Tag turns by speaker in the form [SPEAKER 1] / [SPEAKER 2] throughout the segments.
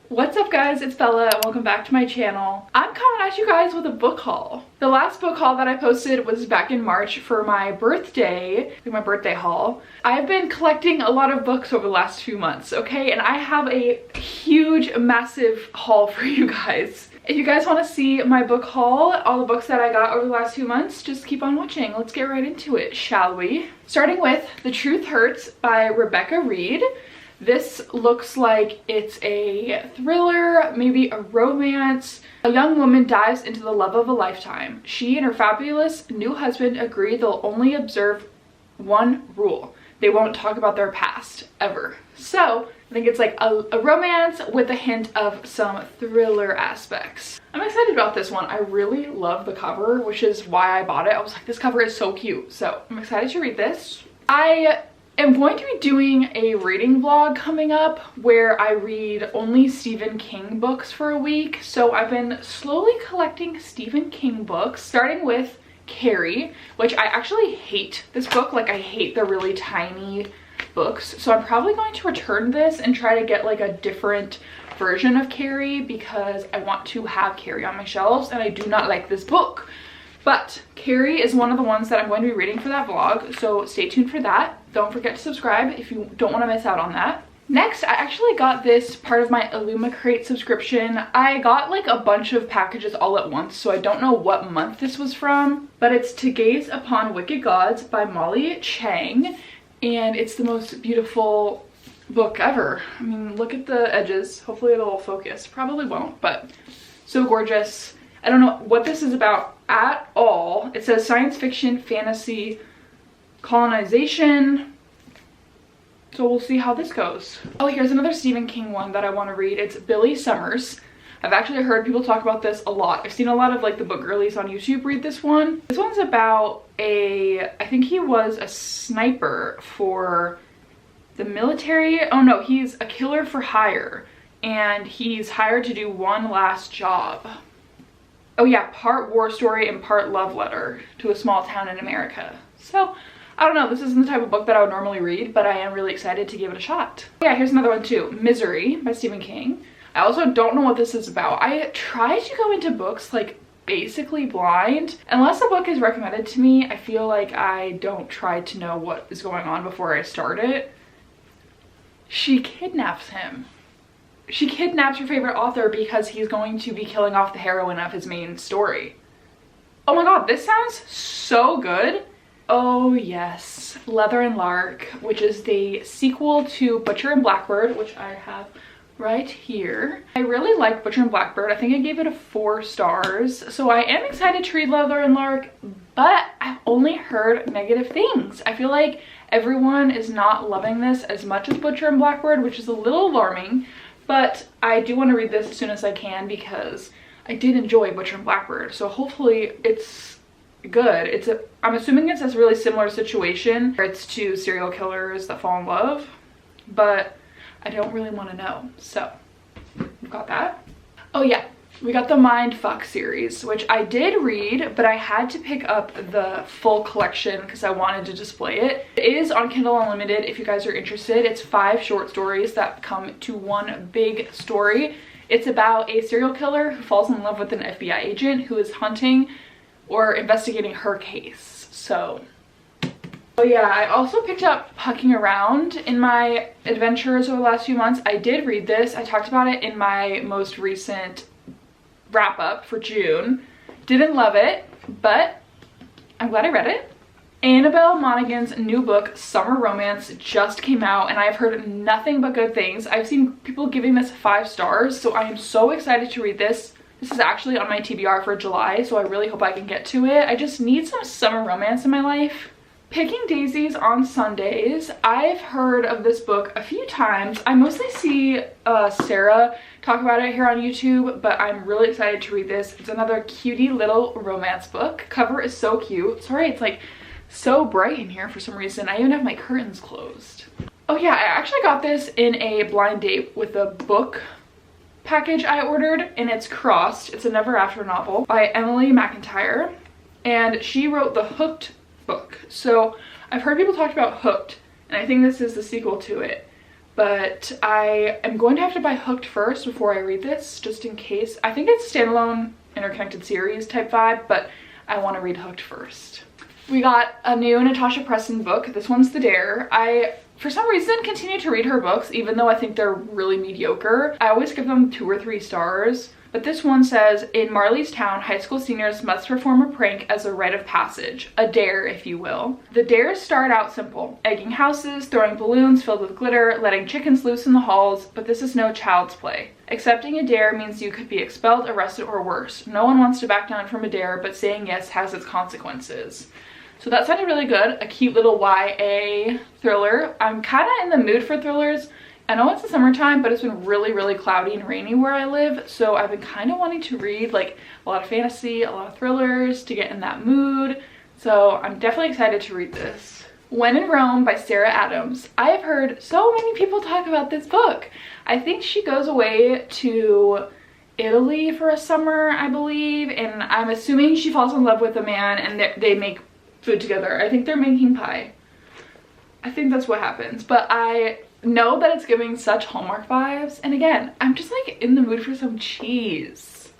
[SPEAKER 1] What's up guys, it's Bella and welcome back to my channel. I'm coming at you guys with a book haul. The last book haul that I posted was back in March for my birthday, my birthday haul. I've been collecting a lot of books over the last few months, okay? And I have a huge, massive haul for you guys. If you guys want to see my book haul, all the books that I got over the last few months, just keep on watching. Let's get right into it, shall we? Starting with The Truth Hurts by Rebecca Reed. This looks like it's a thriller, maybe a romance. A young woman dives into the love of a lifetime. She and her fabulous new husband agree they'll only observe one rule. They won't talk about their past, ever. So, I think it's like a romance with a hint of some thriller aspects. I'm excited about this one. I really love the cover, which is why I bought it. I was like, this cover is so cute. So, I'm excited to read this. I'm going to be doing a reading vlog coming up where I read only Stephen King books for a week. So I've been slowly collecting Stephen King books, starting with Carrie, which I actually hate this book. Like, I hate the really tiny books. So I'm probably going to return this and try to get like a different version of Carrie because I want to have Carrie on my shelves and I do not like this book. But Carrie is one of the ones that I'm going to be reading for that vlog, so stay tuned for that. Don't forget to subscribe if you don't want to miss out on that. Next, I actually got this part of my Aluma crate subscription. I got like a bunch of packages all at once, so I don't know what month this was from, but it's To Gaze Upon Wicked Gods by Molly Chang, and it's the most beautiful book ever. I mean, look at the edges. Hopefully it'll focus. Probably won't, but so gorgeous. I don't know what this is about at all. It says science fiction, fantasy, colonization. So we'll see how this goes. Oh, here's another Stephen King one that I want to read. It's Billy Summers. I've actually heard people talk about this a lot. I've seen a lot of like the book girlies on YouTube read this one. This one's about I think he was a sniper for the military. Oh no, he's a killer for hire. And he's hired to do one last job. Oh yeah, part war story and part love letter to a small town in America. So, I don't know, this isn't the type of book that I would normally read, but I am really excited to give it a shot. Yeah, here's another one too, Misery by Stephen King. I also don't know what this is about. I try to go into books like basically blind. Unless a book is recommended to me, I feel like I don't try to know what is going on before I start it. She kidnaps him. She kidnaps her favorite author because he's going to be killing off the heroine of his main story. Oh my god, this sounds so good. Oh yes, Leather and Lark, which is the sequel to Butcher and Blackbird, which I have right here. I really like Butcher and Blackbird. I think I gave it a 4 stars. So I am excited to read Leather and Lark, but I've only heard negative things. I feel like everyone is not loving this as much as Butcher and Blackbird, which is a little alarming. But I do want to read this as soon as I can because I did enjoy Butcher and Blackbird. So hopefully it's good. I'm assuming it's a really similar situation where it's 2 serial killers that fall in love, but I don't really want to know. So we've got that. Oh yeah, we got the Mindfuck series, which I did read, but I had to pick up the full collection because I wanted to display it. It is on Kindle Unlimited if you guys are interested. It's 5 short stories that come to one big story. It's about a serial killer who falls in love with an FBI agent who is hunting or investigating her case. So, oh yeah, I also picked up Pucking Around in my adventures over the last few months. I did read this. I talked about it in my most recent wrap up for June. Didn't love it, but I'm glad I read it. Annabelle Monaghan's new book, Summer Romance, just came out and I've heard nothing but good things. I've seen people giving this 5 stars, so I am so excited to read this. This is actually on my TBR for July, so I really hope I can get to it. I just need some summer romance in my life. Picking Daisies on Sundays. I've heard of this book a few times. I mostly see Sarah talk about it here on YouTube, but I'm really excited to read this. It's another cutie little romance book. Cover is so cute. Sorry, it's like so bright in here for some reason. I even have my curtains closed. Oh yeah, I actually got this in a blind date with a book package I ordered, and it's Crossed. It's a Never After novel by Emily McIntyre, and she wrote the Hooked book. So I've heard people talk about Hooked, and I think this is the sequel to it. but I am going to have to buy Hooked first before I read this, just in case. I think it's standalone interconnected series type vibe, but I want to read Hooked first. We got a new Natasha Preston book. This one's The Dare. I, for some reason, continue to read her books, even though I think they're really mediocre. I always give them 2 or 3 stars. But this one says, in Marley's town, high school seniors must perform a prank as a rite of passage. A dare, if you will. The dares start out simple. Egging houses, throwing balloons filled with glitter, letting chickens loose in the halls, but this is no child's play. Accepting a dare means you could be expelled, arrested, or worse. No one wants to back down from a dare, but saying yes has its consequences. So that sounded really good. A cute little YA thriller. I'm kind of in the mood for thrillers. I know it's the summertime, but it's been really, really cloudy and rainy where I live. So I've been kind of wanting to read like a lot of fantasy, a lot of thrillers to get in that mood. So I'm definitely excited to read this. When in Rome by Sarah Adams. I have heard so many people talk about this book. I think she goes away to Italy for a summer, I believe. And I'm assuming she falls in love with a man and they make food together. I think they're making pie. I think that's what happens. But I know that it's giving such Hallmark vibes, and again, I'm just like in the mood for some cheese.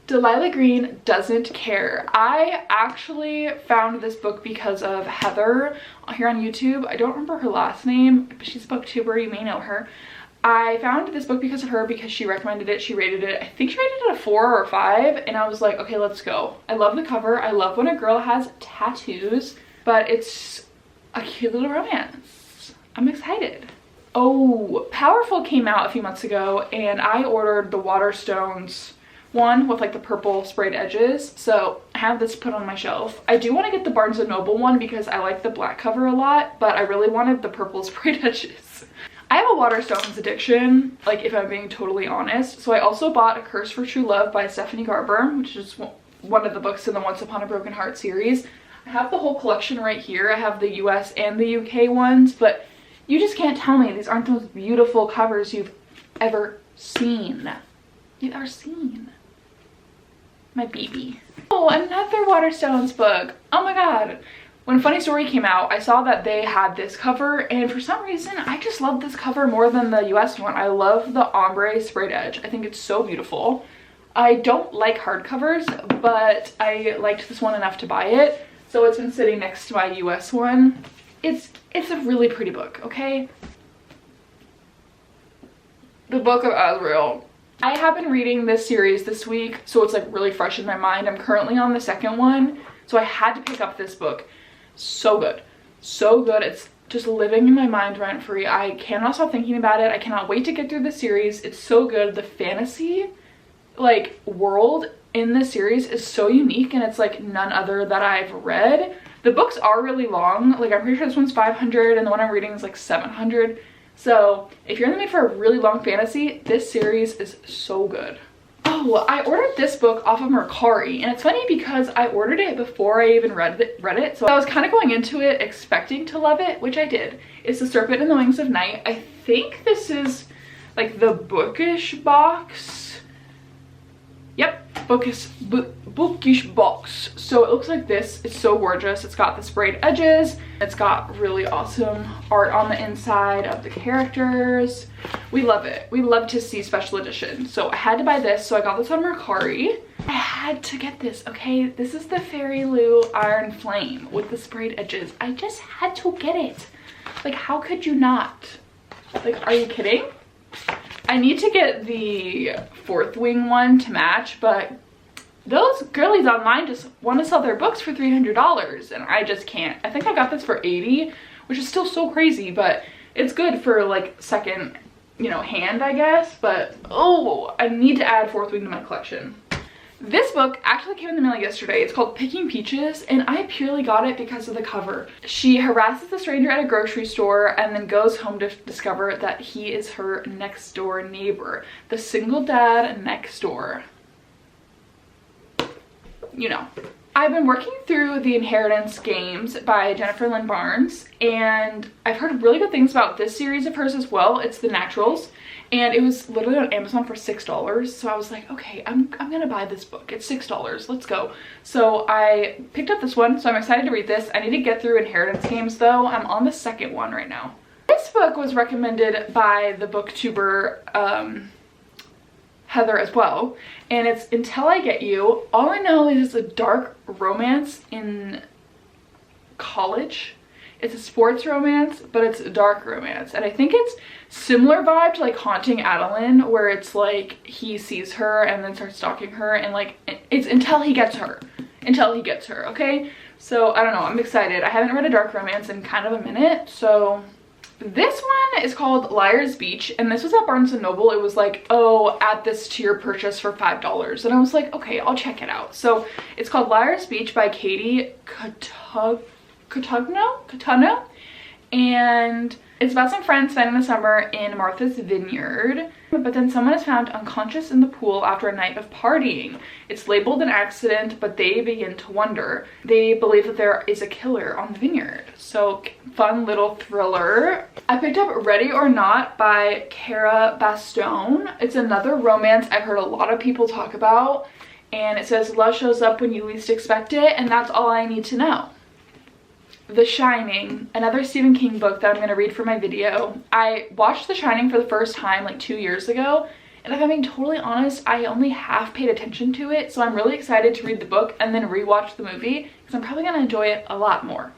[SPEAKER 1] Delilah Green Doesn't Care. I actually found this book because of Heather here on YouTube. I don't remember her last name, but she's a booktuber, you may know her. I found this book because of her, because she recommended it, she rated it. I think she rated it a 4 or 5, and I was like, okay, let's go. I love the cover. I love when a girl has tattoos, but it's a cute little romance. I'm excited. Oh, Powerful came out a few months ago, and I ordered the Waterstones one with like the purple sprayed edges. So I have this put on my shelf. I do want to get the Barnes & Noble one because I like the black cover a lot, but I really wanted the purple sprayed edges. I have a Waterstones addiction, like if I'm being totally honest. So I also bought A Curse for True Love by Stephanie Garber, which is one of the books in the Once Upon a Broken Heart series. I have the whole collection right here. I have the US and the UK ones, but you just can't tell me these aren't the most beautiful covers you've ever seen. You've ever seen. My baby. Oh, another Waterstones book. Oh my god. When Funny Story came out, I saw that they had this cover, and for some reason, I just love this cover more than the US one. I love the ombre sprayed edge. I think it's so beautiful. I don't like hardcovers, but I liked this one enough to buy it, so it's been sitting next to my US one. It's a really pretty book, okay? The Book of Azreal. I have been reading this series this week, so it's like really fresh in my mind. I'm currently on the 2nd one, so I had to pick up this book. So good. So good. It's just living in my mind rent free. I cannot stop thinking about it. I cannot wait to get through the series. It's so good. The fantasy like world in this series is so unique, and it's like none other that I've read. The books are really long. Like I'm pretty sure this one's 500 and the one I'm reading is like 700. So if you're in the mood for a really long fantasy, this series is so good. Oh, I ordered this book off of Mercari, and it's funny because I ordered it before I even read it. So I was kind of going into it expecting to love it, which I did. It's The Serpent and the Wings of Night. I think this is like the bookish box. Yep, bookish box. So it looks like this. It's so gorgeous. It's got the sprayed edges. It's got really awesome art on the inside of the characters. We love it. We love to see special edition. So I had to buy this. So I got this on Mercari. I had to get this, okay? This is the Fairy Lou Iron Flame with the sprayed edges. I just had to get it. Like, how could you not? Like, are you kidding? I need to get the Fourth Wing one to match, but those girlies online just want to sell their books for $300, and I just can't. I think I got this for $80, which is still so crazy, but it's good for like second, you know, hand, I guess. But oh, I need to add Fourth Wing to my collection. This book actually came in the mail yesterday. It's called Picking Peaches, and I purely got it because of the cover. She harasses a stranger at a grocery store and then goes home to discover that he is her next door neighbor. The single dad next door. You know. I've been working through The Inheritance Games by Jennifer Lynn Barnes, and I've heard really good things about this series of hers as well. It's The Naturals, and it was literally on Amazon for $6. So I was like, okay, I'm gonna buy this book. It's $6, let's go. So I picked up this one, so I'm excited to read this. I need to get through Inheritance Games though. I'm on the 2nd one right now. This this book was recommended by the booktuber Heather as well, and it's Until I Get You. All I know is it's a dark romance in college. It's a sports romance, but it's a dark romance, and I think it's similar vibe to like Haunting Adeline, where it's like he sees her and then starts stalking her, and like it's until he gets her, okay? So I don't know, I'm excited. I haven't read a dark romance in kind of a minute. So this one is called Liar's Beach, and this was at Barnes & Noble. It was like, oh, add this to your purchase for $5, and I was like, okay, I'll check it out. So it's called Liar's Beach by Katie Cotugno, and it's about some friends spending the summer in Martha's Vineyard, but then someone is found unconscious in the pool after a night of partying. It's labeled an accident, but they begin to wonder. They believe that there is a killer on the vineyard. So fun little thriller. I picked up Ready or Not by Cara Bastone. It's another romance I've heard a lot of people talk about, and it says love shows up when you least expect it, and that's all I need to know. The Shining, another Stephen King book that I'm going to read for my video. I watched The Shining for the first time like 2 years ago, and if I'm being totally honest, I only half paid attention to it, so I'm really excited to read the book and then rewatch the movie because I'm probably going to enjoy it a lot more.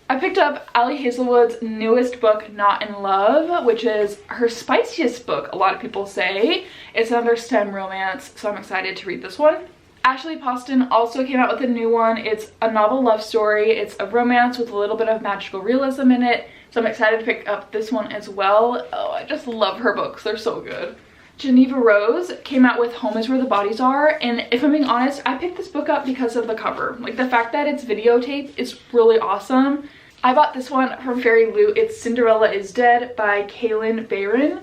[SPEAKER 1] I picked up Ali Hazelwood's newest book, Not in Love, which is her spiciest book, a lot of people say. It's another STEM romance, so I'm excited to read this one. Ashley Poston also came out with a new one. It's a novel love story. It's a romance with a little bit of magical realism in it, so I'm excited to pick up this one as well. Oh, I just love her books. They're so good. Geneva Rose came out with Home is Where the Bodies Are, and if I'm being honest, I picked this book up because of the cover. Like, the fact that it's videotape is really awesome. I bought this one from Fairy Loot. It's Cinderella is Dead by Kaylin Barron,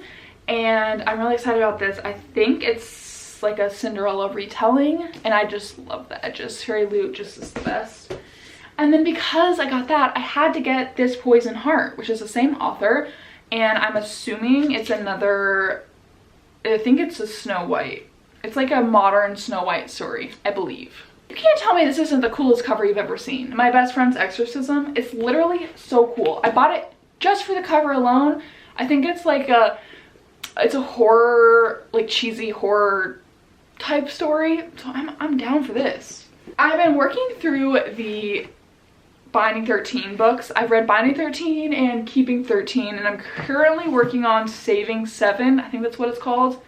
[SPEAKER 1] and I'm really excited about this. I think it's like a Cinderella retelling, and I just love the edges. Fairy Loot just is the best. And then because I got that, I had to get This Poison Heart, which is the same author, and I'm assuming it's another, I think it's a Snow White. It's like a modern Snow White story, I believe. You can't tell me this isn't the coolest cover you've ever seen. My Best Friend's Exorcism. It's literally so cool. I bought it just for the cover alone. I think it's like it's a horror, like cheesy horror type story, so I'm down for this. I've been working through the Binding 13 books. I've read Binding 13 and Keeping 13, and I'm currently working on Saving 7. I think that's what it's called,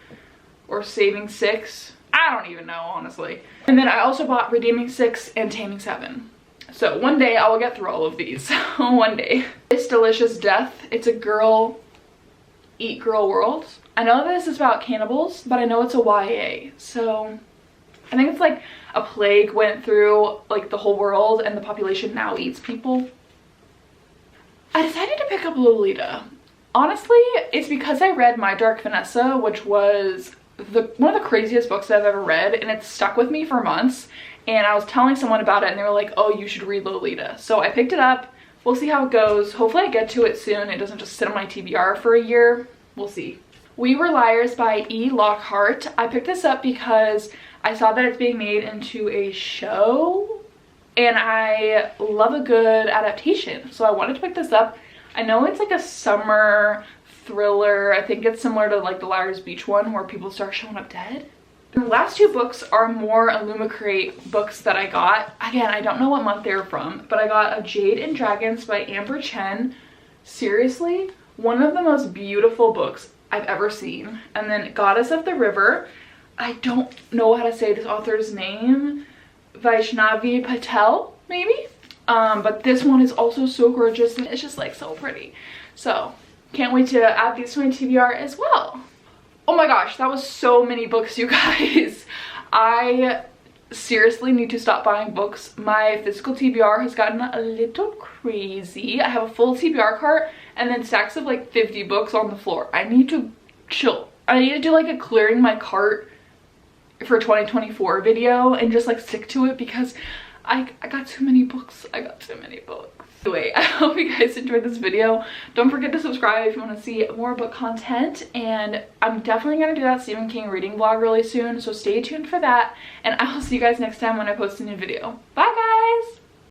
[SPEAKER 1] or Saving 6. I don't even know, honestly. And then I also bought Redeeming 6 and Taming 7. So one day I will get through all of these. One day. This Delicious Death. It's a girl eat girl world. I know this is about cannibals, but I know it's a YA, so I think it's like a plague went through like the whole world and the population now eats people. I decided to pick up Lolita. Honestly, it's because I read My Dark Vanessa, which was one of the craziest books that I've ever read, and it stuck with me for months, and I was telling someone about it and they were like, oh, you should read Lolita. So I picked it up. We'll see how it goes. Hopefully I get to it soon. It doesn't just sit on my TBR for a year. We'll see. We Were Liars by E. Lockhart. I picked this up because I saw that it's being made into a show, and I love a good adaptation, so I wanted to pick this up. I know it's like a summer thriller. I think it's similar to like the Liar's Beach one where people start showing up dead. The last two books are more Aluma Crate books that I got. Again, I don't know what month they're from, but I got a Jade and Dragons by Amber Chen. Seriously, one of the most beautiful books I've ever seen. And then Goddess of the River. I don't know how to say this author's name. Vaishnavi Patel, maybe? But this one is also so gorgeous, and it's just like so pretty. So can't wait to add these to my TBR as well. Oh my gosh, that was so many books, you guys. I seriously need to stop buying books. My physical TBR has gotten a little crazy. I have a full TBR cart and then stacks of like 50 books on the floor. I need to chill. I need to do like a clearing my cart for 2024 video and just like stick to it because I got too many books. I got too many books. Anyway, I hope you guys enjoyed this video. Don't forget to subscribe if you want to see more book content, and I'm definitely going to do that Stephen King reading vlog really soon, so stay tuned for that, and I will see you guys next time when I post a new video. Bye!